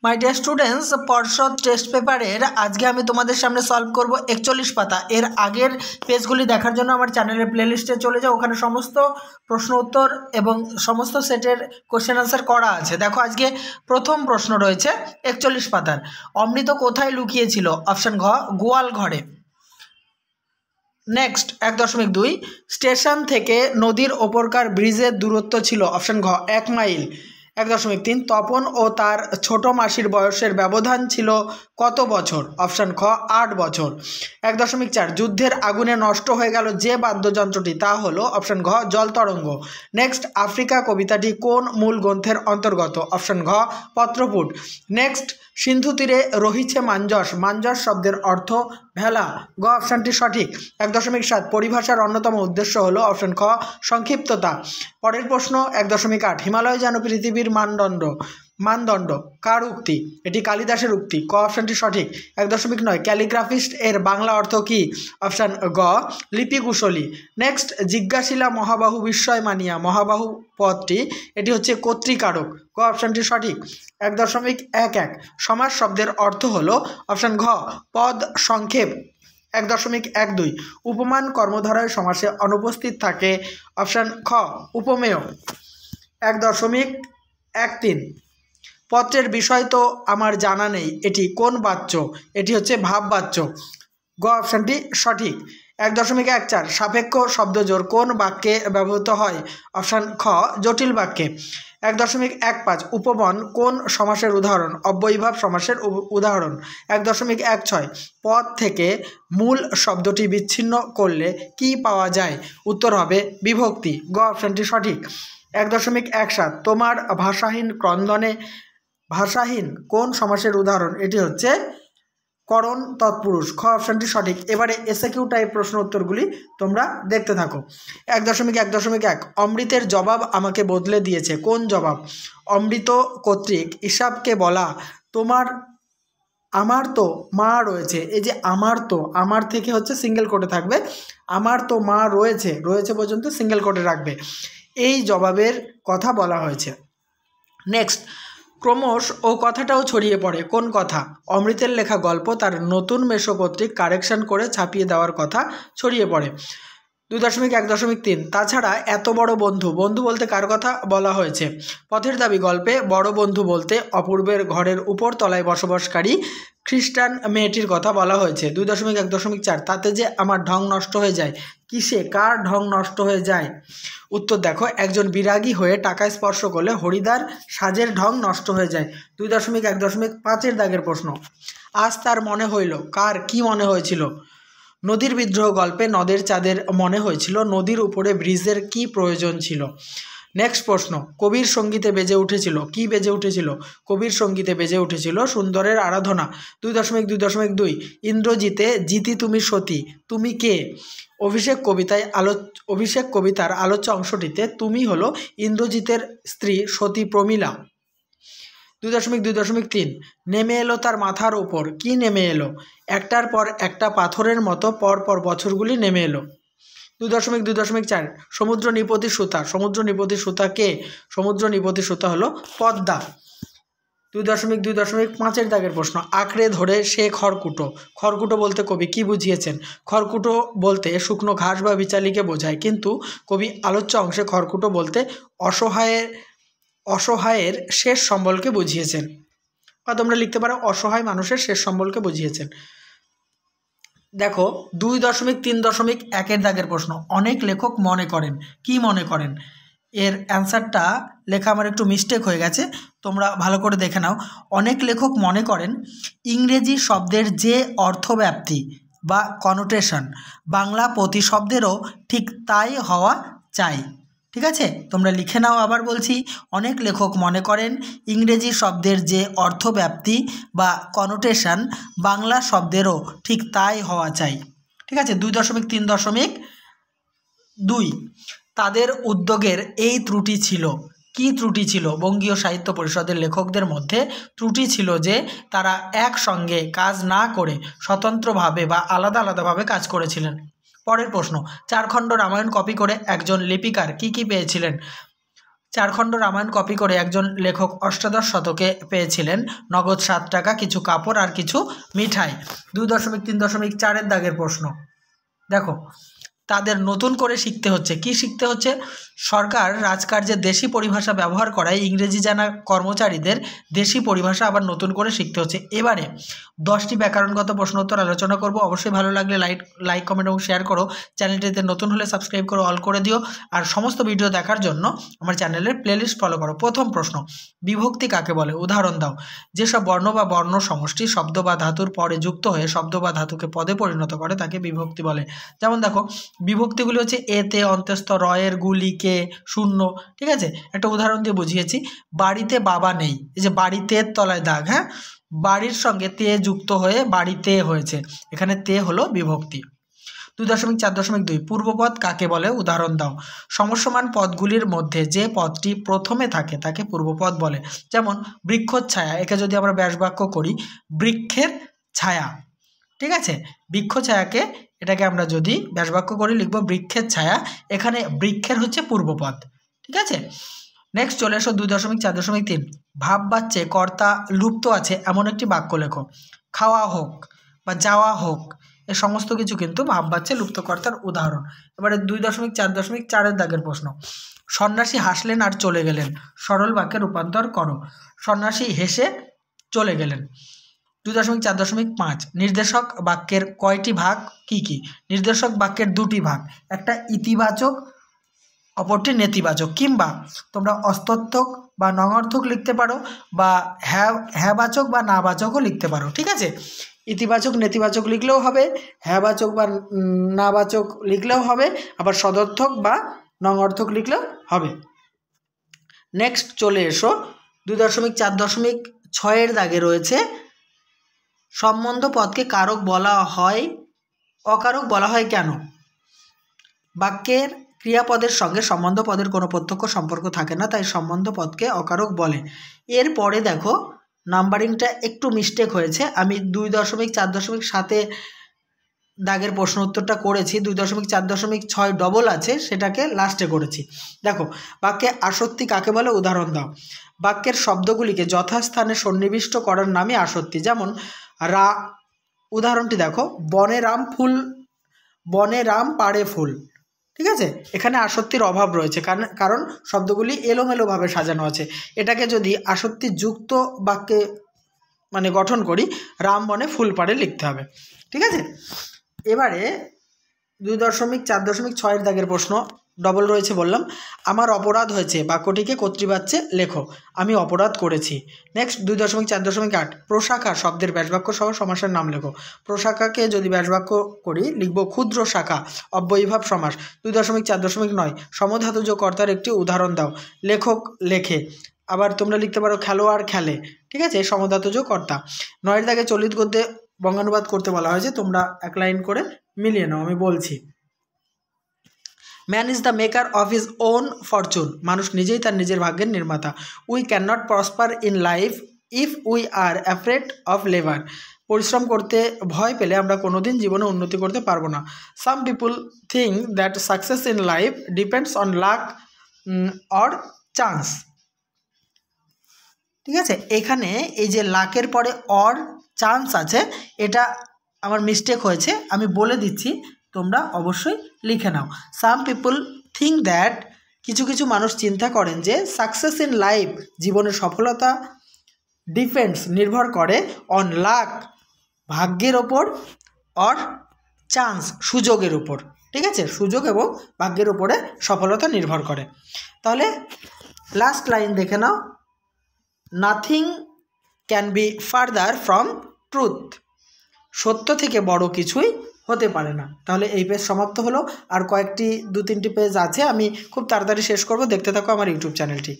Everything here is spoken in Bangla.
মাই ডিয়ার স্টুডেন্টস, পর্ষদ টেস্ট পেপারের আজকে আমি তোমাদের সামনে সলভ করব 41 পাতা। এর আগের পেজগুলি দেখার জন্য আমার চ্যানেলের প্লেলিস্টে চলে যাও, ওখানে সমস্ত প্রশ্ন উত্তর এবং সমস্ত সেটের কোশ্চেন আনসার করা আছে। দেখো আজকে প্রথম প্রশ্ন রয়েছে 41 পাতার। অমৃত কোথায় লুকিয়েছিল? অপশান ঘ, গোয়াল ঘরে। নেক্সট 1.2, স্টেশন থেকে নদীর ওপরকার ব্রিজের দূরত্ব ছিল? অপশান ঘ, 1 মাইল। 1.3, তপন ও তার ছোট মাসির বয়সের ব্যবধান ছিল কত বছর? অপশান খ, 8 বছর। 1.4, যুদ্ধের আগুনে নষ্ট হয়ে গেল যে বাদ্যযন্ত্রটি, তা হলো? অপশান ঘ, জল তরঙ্গ। নেক্সট, আফ্রিকা কবিতাটি কোন মূল গ্রন্থের অন্তর্গত? অপশান ঘ, পত্রপুট। নেক্সট, সিন্ধু তীরে রহিছে মাঞ্জস, মাঞ্জস শব্দের অর্থ ভেলা। গ অপশানটি সঠিক। 1.7, পরিভাষার অন্যতম উদ্দেশ্য হলো? অপশান খ, সংক্ষিপ্ততা। পরের প্রশ্ন 1.8, হিমালয় যেন পৃথিবীর মানদণ্ড কার উক্তি? এটি কালিদাসের উক্তি। ক অপশানটি সঠিক। 1.9, ক্যালিগ্রাফিস্ট এর বাংলা অর্থ কি? অপশান গ, লিপিকুশলী। নেক্সট, জিজ্ঞাসিলা মহাবাহু বিস্ময় মানিয়া, মহাবাহু পদটি এটি হচ্ছে কর্তৃকারক। ক অপশানটি সঠিক। 1.11, সমাস শব্দের অর্থ হলো? অপশান ঘ, পদ সংক্ষেপ। 1.12, উপমান কর্মধারয় সমাসে অনুপস্থিত থাকে? অপশান খ, উপমেয়। 1.13, পত্রের বিষয় তো আমার জানা নেই, এটি কোন বাচ্য? এটি হচ্ছে ভাব বাচ্য। গ অপশানটি সঠিক। 1.14, সাপেক্ষ শব্দজোড় কোন বাক্যে ব্যবহৃত হয়? অপশান খ, জটিল বাক্যে। 1.15, উপবন কোন সমাসের উদাহরণ? অব্যয়ীভাব সমাসের উদাহরণ। 1.16, পদ থেকে মূল শব্দটি বিচ্ছিন্ন করলে কি পাওয়া যায়? উত্তর হবে বিভক্তি। গ অপশানটি সঠিক। 1.17, তোমার ভাষাহীন ক্রন্দনে, ভাষাহীন কোন সমাসের উদাহরণ? এটি হচ্ছে করণ তৎপুরুষ। খ অপশানটি সঠিক। এবারে এসএকিউ টাইপ প্রশ্ন উত্তরগুলি তোমরা দেখতে থাকো। 1.1, অমৃতের জবাব আমাকে বদলে দিয়েছে, কোন জবাব? অমৃত কর্তৃক ঈশাবকে বলা, আমার তো মা রয়েছে। এই যে আমার থেকে হচ্ছে সিঙ্গেল কোটে থাকবে, আমার তো মা রয়েছে পর্যন্ত সিঙ্গেল কোটে রাখবে। এই জবাবের কথা বলা হয়েছে। নেক্সট, ক্রমশ ও কথাটাও ছড়িয়ে পড়ে, কোন কথা? অমৃতের লেখা গল্প তার নতুন মেশো কর্তৃক কারেকশন করে ছাপিয়ে দেওয়ার কথা ছড়িয়ে পড়ে। 2.1.3, তাছাড়া এত বড় বন্ধু বলতে কার কথা বলা হয়েছে? পথের দাবি গল্পে বড় বন্ধু বলতে অপূর্বের ঘরের উপর তলায় বসবাসকারী খ্রিস্টান মেয়েটির কথা বলা হয়েছে। 2.1.4, তাতে যে আমার ঢং নষ্ট হয়ে যায়, কিসে কার ঢং নষ্ট হয়ে যায়? উত্তর দেখো, একজন বিরাগী হয়ে টাকায় স্পর্শ করলে হরিদার সাজের ঢং নষ্ট হয়ে যায়। 2.1.5 দাগের প্রশ্ন, আজ তার মনে হইল, কার কি মনে হয়েছিল? নদীর বিদ্রোহ গল্পে নদের চাঁদের মনে হয়েছিল নদীর উপরে ব্রিজের কি প্রয়োজন ছিল? নেক্সট প্রশ্ন, কবির সঙ্গীতে বেজে উঠেছিল, কি বেজে উঠেছিল? কবির সঙ্গীতে বেজে উঠেছিল সুন্দরের আরাধনা। 2.2.2, ইন্দ্রজিতে জিতি তুমি সতী, তুমি কে? অভিষেক কবিতার আলোচ্য অংশটিতে তুমি হলো ইন্দ্রজিতের স্ত্রী সতী প্রমীলা। 2.2.3, নেমে এলো তার মাথার ওপর, কি নেমে এলো? একটার পর একটা পাথরের মতো পরপর বছরগুলি নেমে এলো। 2.2.4, সমুদ্র নিপতি সুতা কে? সমুদ্র নিপতি সুতা হলো পদ্মা। 2.2.5 দাগের প্রশ্ন, আঁকড়ে ধরে সে খড়কুটো বলতে কবি কি বুঝিয়েছেন? খড়কুটো বলতে শুকনো ঘাস বা বিচালিকে বোঝায়, কিন্তু কবি আলোচ্য অংশে খড়কুটো বলতে অসহায়ের শেষ সম্বলকে বুঝিয়েছেন, বা তোমরা লিখতে পারো অসহায় মানুষের শেষ সম্বলকে বুঝিয়েছেন। দেখো 2.3.1 দাগের প্রশ্ন, অনেক লেখক মনে করেন, কি মনে করেন? এর অ্যান্সারটা লেখা আমার একটু মিস্টেক হয়ে গেছে, তোমরা ভালো করে দেখে নাও। অনেক লেখক মনে করেন ইংরেজি শব্দের যে অর্থব্যাপ্তি বা কনোটেশন বাংলা প্রতিশব্দেরও ঠিক তাই হওয়া চাই। ঠিক আছে, তোমরা লিখে নাও। আবার বলছি, অনেক লেখক মনে করেন ইংরেজি শব্দের যে অর্থব্যাপ্তি বা কনোটেশন বাংলা শব্দেরও ঠিক তাই হওয়া চাই। ঠিক আছে। 2.3.2, তাদের উদ্যোগের এই ত্রুটি ছিল, কি ত্রুটি ছিল? বঙ্গীয় সাহিত্য পরিষদের লেখকদের মধ্যে ত্রুটি ছিল যে তারা একসঙ্গে কাজ না করে স্বতন্ত্রভাবে বা আলাদাভাবে কাজ করেছিলেন। পরের প্রশ্ন, 4 খণ্ড রামায়ণ কপি করে একজন লিপিকার কি পেয়েছিলেন? 4 খণ্ড রামায়ণ কপি করে একজন লেখক অষ্টাদশ শতকে পেয়েছিলেন নগদ 7 টাকা, কিছু কাপড় আর কিছু মিঠাই। 2.3.4 দাগের প্রশ্ন দেখো, তাদের নতুন করে শিখতে হচ্ছে। কি শিখতে হচ্ছে? সরকার রাজকার্যে দেশি পরিভাষা ব্যবহার করায় ইংরেজি জানা কর্মচারীদের দেশি পরিভাষা আবার নতুন করে শিখতে হচ্ছে। এবারে 10টি ব্যাকরণগত প্রশ্ন উত্তর আলোচনা করব। অবশ্যই ভালো লাগলে লাইক কমেন্ট এবং শেয়ার করো। চ্যানেলটিতে নতুন হলে সাবস্ক্রাইব করো, অল করে দিও। আর সমস্ত ভিডিও দেখার জন্য আমার চ্যানেলের প্লেলিস্ট ফলো করো। প্রথম প্রশ্ন, বিভক্তি কাকে বলে? উদাহরণ দাও। যেসব বর্ণ বা বর্ণ সমষ্টি শব্দ বা ধাতুর পরে যুক্ত হয়ে শব্দ বা ধাতুকে পদে পরিণত করে তাকে বিভক্তি বলে। যেমন দেখো, বিভক্তিগুলি হচ্ছে এতে, অন্তস্থ, রয়ের, গুলি, কে, শূন্য। ঠিক আছে, একটা উদাহরণ দিয়ে বুঝিয়েছি। বাড়িতে বাবা নেই, এই যে বাড়িতে তলায় দাগ, হ্যাঁ, বাড়ির সঙ্গে তে যুক্ত হয়ে বাড়িতে হয়েছে, এখানে তে হলো বিভক্তি। 2.4.2 পূর্বপদ কাকে বলে? উদাহরণ দাও। সমসমান পদগুলির মধ্যে যে পদটি প্রথমে থাকে তাকে পূর্বপদ বলে। যেমন বৃক্ষচ্ছায়া, একে যদি আমরা ব্যাসবাক্য করি বৃক্ষের ছায়া। ঠিক আছে, বৃক্ষ ছায়াকে, এটাকে আমরা যদি ব্যাসবাক্য করি লিখব বৃক্ষের ছায়া। এখানে বৃক্ষের হচ্ছে পূর্বপদ। ঠিক আছে, নেক্সট চলে এসো 2.4.3 ভাব বাচ্চে কর্তা লুপ্ত আছে এমন একটি বাক্য লেখো। খাওয়া হোক বা যাওয়া হোক, এ সমস্ত কিছু কিন্তু ভাব বাচ্চে লুপ্তকর্তার উদাহরণ। এবারে 2.4.4 দাগের প্রশ্ন, সন্ন্যাসী হাসলেন আর চলে গেলেন, সরল বাক্যে রূপান্তর করো। সন্ন্যাসী হেসে চলে গেলেন। 2.4.5 নির্দেশক বাক্যের কয়টি ভাগ কি কি? নির্দেশক বাক্যের 2টি ভাগ, একটা ইতিবাচক, অপরটি নেতিবাচক। কিংবা তোমরা অস্তর্থক বা নঙর্থক লিখতে পারো, বা হ্যাবাচক বা নাবাচকও লিখতে পারো। ঠিক আছে, ইতিবাচক নেতিবাচক লিখলেও হবে, হ্যাবাচক বা নাবাচক লিখলেও হবে, আবার সদর্থক বা নঙর্থক লিখলেও হবে। নেক্সট চলে এসো 2.4.6 দাগে রয়েছে সম্বন্ধ পদকে কারক বলা হয়, অকারক বলা হয় কেন? বাক্যের ক্রিয়াপদের সঙ্গে সম্বন্ধ পদের কোনো প্রত্যক্ষ সম্পর্ক থাকে না, তাই সম্বন্ধ পদকে অকারক বলে। এরপরে দেখো নাম্বারিংটা একটু মিস্টেক হয়েছে, আমি 2.4.7 দাগের প্রশ্ন উত্তরটা করেছি, 2.4.6 ডবল আছে, সেটাকে লাস্টে করেছি। দেখো, বাক্যে আসক্তি কাকে বলে? উদাহরণ দাও। বাক্যের শব্দগুলিকে যথাস্থানে সন্নিবিষ্ট করার নামই আসক্তি। যেমন উদাহরণটি দেখো, বনে রাম ফুল, বনে রাম পাড়ে ফুল। ঠিক আছে, এখানে আসক্তির অভাব রয়েছে, কারণ শব্দগুলি এলোমেলোভাবে সাজানো আছে। এটাকে যদি আসক্তি যুক্ত বাক্যে মানে গঠন করি, রাম বনে ফুল পাড়ে লিখতে হবে। ঠিক আছে, এবারে 2.4.6 দাগের প্রশ্ন ডবল রয়েছে বললাম। আমার অপরাধ হয়েছে বাক্যটিকে কর্তৃবাচ্যে লেখো। আমি অপরাধ করেছি। নেক্সট 2.4.8 প্রশাখা শব্দের ব্যাসবাক্য সহ সমাসের নাম লেখো। প্রশাখাকে যদি ব্যাসবাক্য করি লিখব ক্ষুদ্র শাখা, অব্যয়ীভাব সমাস। 2.4.9 সমধাতুজ কর্তার একটি উদাহরণ দাও। লেখক লেখে, আবার তোমরা লিখতে পারো খেলোয়াড় খেলে। ঠিক আছে, সমধাতুজ কর্তা। 9 দাগে চলিত গদ্যে বঙ্গানুবাদ করতে বলা হয়েছে, তোমরা এক লাইন করে মিলিয়ে নাও, আমি বলছি। Man is the maker of his own fortune, মানুষ নিজেই তার নিজের ভাগ্যের নির্মাতা। We can not prosper in life if we are afraid of labour, পরিশ্রম করতে ভয় পেলে আমরা কোনোদিন জীবনে উন্নতি করতে পারবো না। Some people think that success in life depends on luck or chance. ঠিক আছে, এখানে এই যে লাকের পরে অর চান্স আছে, এটা আমার মিস্টেক হয়েছে, আমি বলে দিচ্ছি, তোমরা অবশ্যই লিখে নাও। সাম পিপল থিঙ্ক দ্যাট, কিছু কিছু মানুষ চিন্তা করেন যে সাকসেস ইন লাইফ, জীবনের সফলতা, ডিপেন্ডস নির্ভর করে, অন লাক ভাগ্যের ওপর, অর চান্স সুযোগের উপর। ঠিক আছে, সুযোগ এবং ভাগ্যের উপরে সফলতা নির্ভর করে। তাহলে লাস্ট লাইন দেখে নাও, nothing can be farther from truth, সত্য থেকে বড় কিছুই হতে পারে না। তাহলে এই পেজ সমাপ্ত হলো, আর কয়েকটি 2-3টি পেজ আছে, আমি খুব তাড়াতাড়ি শেষ করব, দেখতে থাকো আমার ইউটিউব চ্যানেলটি।